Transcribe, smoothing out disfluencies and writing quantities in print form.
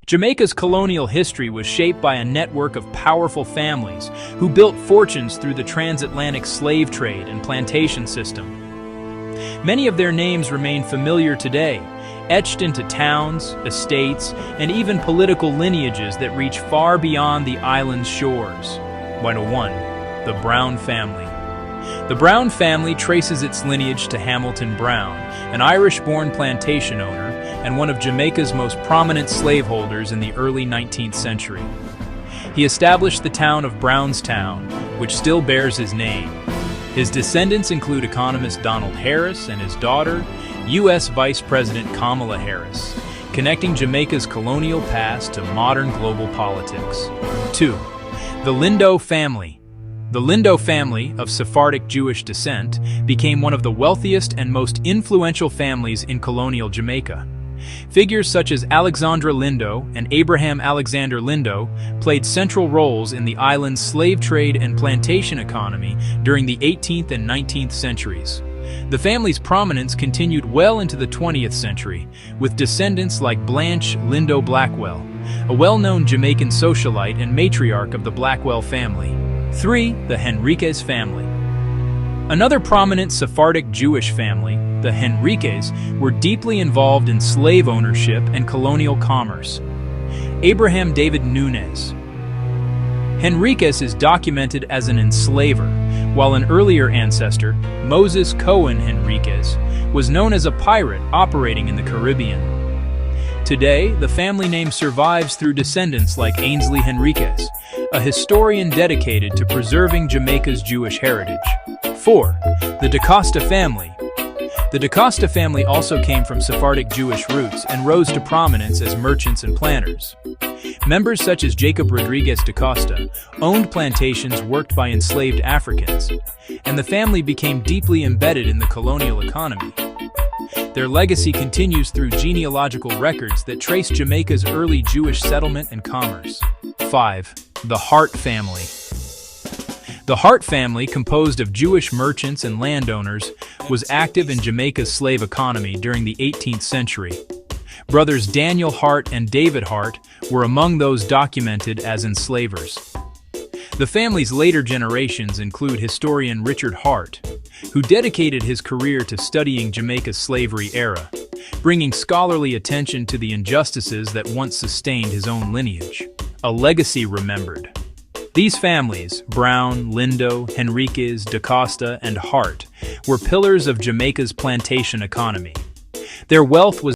Jamaica's colonial history was shaped by a network of powerful families who built fortunes through the transatlantic slave trade and plantation system. Many of their names remain familiar today, etched into towns, estates, and even political lineages that reach far beyond the island's shores. 101. The Brown Family. The Brown family traces its lineage to Hamilton Brown, an Irish-born plantation owner and one of Jamaica's most prominent slaveholders in the early 19th century. He established the town of Brownstown, which still bears his name. His descendants include economist Donald Harris and his daughter, U.S. Vice President Kamala Harris, connecting Jamaica's colonial past to modern global politics. 2. The Lindo family. The Lindo family, of Sephardic Jewish descent, became one of the wealthiest and most influential families in colonial Jamaica. Figures such as Alexandra Lindo and Abraham Alexander Lindo played central roles in the island's slave trade and plantation economy during the 18th and 19th centuries. The family's prominence continued well into the 20th century, with descendants like Blanche Lindo Blackwell, a well-known Jamaican socialite and matriarch of the Blackwell family. 3. The Henriquez family. Another prominent Sephardic Jewish family, the Henriquez, were deeply involved in slave ownership and colonial commerce. Abraham David Nunez. Henriquez is documented as an enslaver, while an earlier ancestor, Moses Cohen Henriquez, was known as a pirate operating in the Caribbean. Today, the family name survives through descendants like Ainsley Henriquez, a historian dedicated to preserving Jamaica's Jewish heritage. 4. The DaCosta family. The DaCosta family also came from Sephardic Jewish roots and rose to prominence as merchants and planters. Members such as Jacob Rodriguez DaCosta owned plantations worked by enslaved Africans, and the family became deeply embedded in the colonial economy. Their legacy continues through genealogical records that trace Jamaica's early Jewish settlement and commerce. 5. The Hart family. The Hart family, composed of Jewish merchants and landowners, was active in Jamaica's slave economy during the 18th century. Brothers Daniel Hart and David Hart were among those documented as enslavers. The family's later generations include historian Richard Hart, who dedicated his career to studying Jamaica's slavery era, bringing scholarly attention to the injustices that once sustained his own lineage. A legacy remembered. These families, Brown, Lindo, Henriquez, DaCosta, and Hart, were pillars of Jamaica's plantation economy. Their wealth was